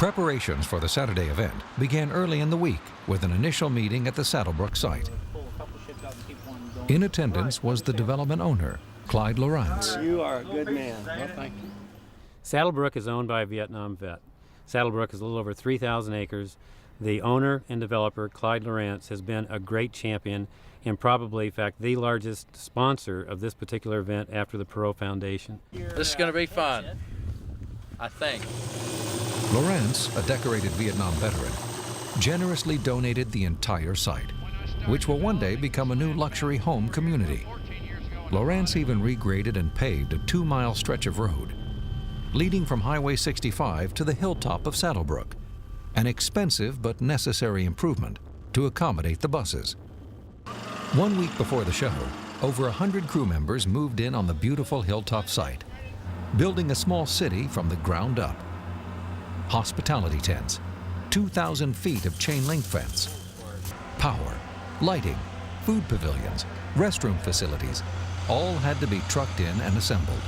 Preparations for the Saturday event began early in the week with an initial meeting at the Saddlebrook site. In attendance was the development owner, Clyde Lawrence. You are a good man. Well, thank you. Saddlebrook is owned by a Vietnam vet. Saddlebrook is a little over 3,000 acres. The owner and developer, Clyde Lawrence, has been a great champion and probably, in fact, the largest sponsor of this particular event after the Perot Foundation. This is going to be fun, I think. Lawrence, a decorated Vietnam veteran, generously donated the entire site, which will one day become a new luxury home community. Lawrence even regraded and paved a 2-mile stretch of road, leading from Highway 65 to the hilltop of Saddlebrook, an expensive but necessary improvement to accommodate the buses. 1 week before the show, over 100 crew members moved in on the beautiful hilltop site, building a small city from the ground up. Hospitality tents, 2,000 feet of chain link fence, power, lighting, food pavilions, restroom facilities, all had to be trucked in and assembled.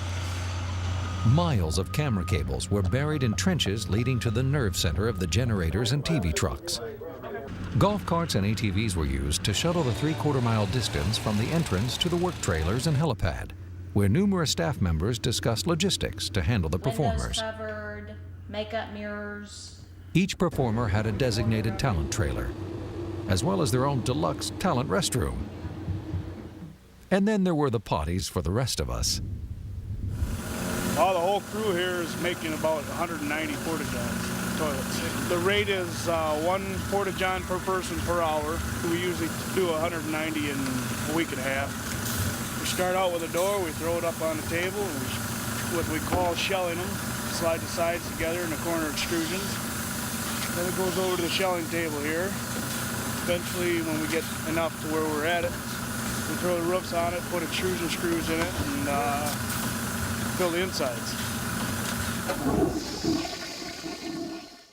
Miles of camera cables were buried in trenches leading to the nerve center of the generators and TV trucks. Golf carts and ATVs were used to shuttle the 3/4-mile distance from the entrance to the work trailers and helipad, where numerous staff members discussed logistics to handle the performers. Windows covered, makeup mirrors. Each performer had a designated talent trailer, as well as their own deluxe talent restroom. And then there were the potties for the rest of us. The whole crew here is making about 190 porta-johns, toilets. The rate is 1 porta-john per person per hour. We usually do 190 in a week and a half. We start out with a door, we throw it up on the table, and what we call shelling them. Slide the sides together in the corner extrusions. Then it goes over to the shelling table here. Eventually, when we get enough to where we're at it, we throw the roofs on it, put extrusion screws in it, and fill the insides.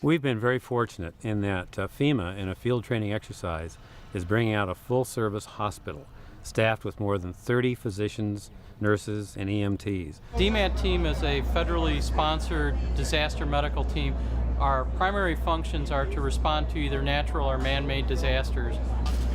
We've been very fortunate in that FEMA, in a field training exercise, is bringing out a full-service hospital staffed with more than 30 physicians, nurses, and EMTs. DMAT team is a federally sponsored disaster medical team. Our primary functions are to respond to either natural or man-made disasters.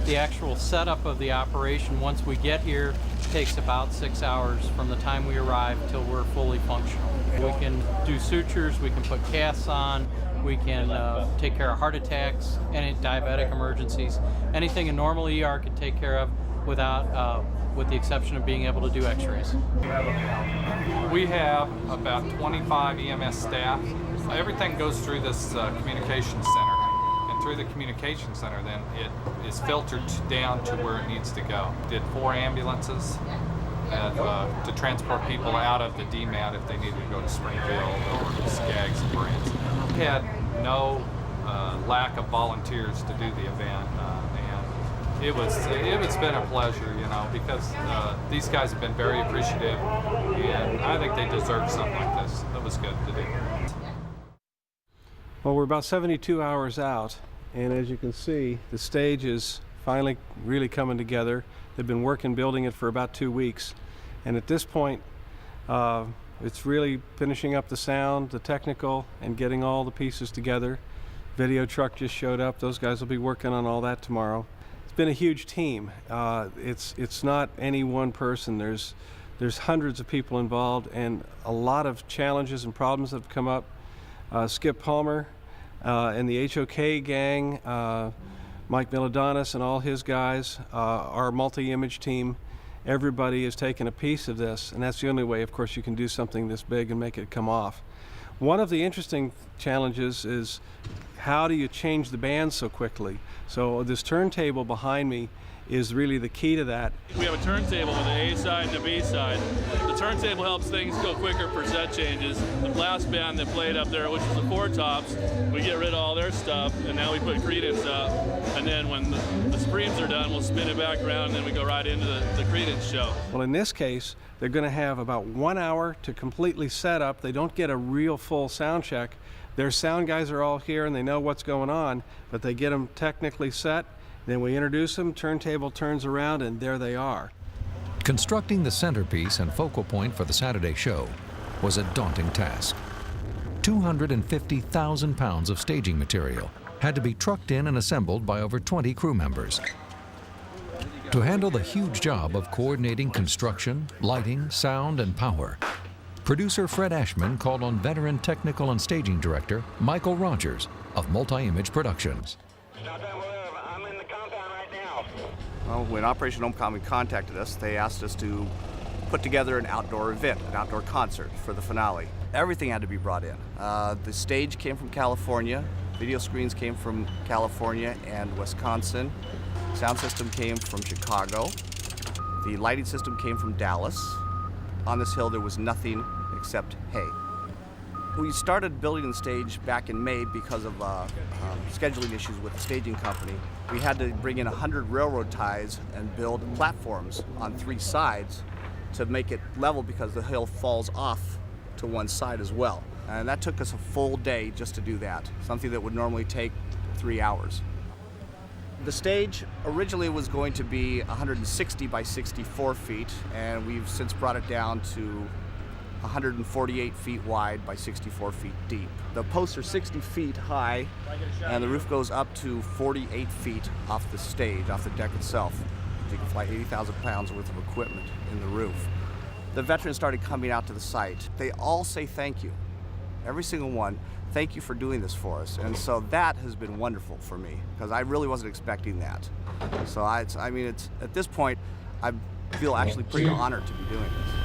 The actual setup of the operation, once we get here, takes about 6 hours from the time we arrive till we're fully functional. We can do sutures, we can put casts on, we can take care of heart attacks, any diabetic emergencies, anything a normal ER could take care of without, with the exception of being able to do x-rays. We have about 25 EMS staff. Everything goes through this communications center. And through the communication center, then it is filtered down to where it needs to go. Did 4 ambulances to transport people out of the DMAT if they needed to go to Springfield or Skaggs and Brands. We had no lack of volunteers to do the event, and it's been a pleasure, you know, because these guys have been very appreciative, and I think they deserve something like this. It was good to do. Well, we're about 72 hours out, and as you can see, the stage is finally really coming together. They've been working building it for about 2 weeks, and at this point it's really finishing up the sound, the technical, and getting all the pieces together. Video truck just showed up. Those guys will be working on all that tomorrow. It's been a huge team. It's not any one person. There's hundreds of people involved, and a lot of challenges and problems have come up. Skip Palmer and the HOK gang, Mike Miladonis and all his guys, our multi-image team, everybody is taking a piece of this, and that's the only way, of course, you can do something this big and make it come off. One of the interesting challenges is how do you change the band so quickly? So this turntable behind me is really the key to that. We have a turntable with the A side and the B side. The turntable helps things go quicker for set changes. The blast band that played up there, which is the Four Tops, we get rid of all their stuff, and now we put Creedence up. And then when the Supremes are done, we'll spin it back around, and then we go right into the Creedence show. Well, in this case, they're going to have about 1 hour to completely set up. They don't get a real full sound check. Their sound guys are all here, and they know what's going on, but they get them technically set. Then we introduce them, turntable turns around, and there they are. Constructing the centerpiece and focal point for the Saturday show was a daunting task. 250,000 pounds of staging material had to be trucked in and assembled by over 20 crew members. To handle the huge job of coordinating construction, lighting, sound, and power, producer Fred Ashman called on veteran technical and staging director Michael Rogers of Multi-Image Productions. I'm in the compound right now. Well, when Operation Homecoming contacted us, they asked us to put together an outdoor event, an outdoor concert for the finale. Everything had to be brought in. The stage came from California, video screens came from California and Wisconsin, sound system came from Chicago, the lighting system came from Dallas. On this hill there was nothing except hay. We started building the stage back in May because of scheduling issues with the staging company. We had to bring in 100 railroad ties and build platforms on 3 sides to make it level because the hill falls off to one side as well. And that took us a full day just to do that, something that would normally take 3 hours. The stage originally was going to be 160 by 64 feet, and we've since brought it down to 148 feet wide by 64 feet deep. The posts are 60 feet high, and the roof goes up to 48 feet off the stage, off the deck itself. You can fly 80,000 pounds worth of equipment in the roof. The veterans started coming out to the site. They all say thank you. Every single one, thank you for doing this for us. And so that has been wonderful for me, because I really wasn't expecting that. So I mean, at this point, I feel actually pretty honored to be doing this.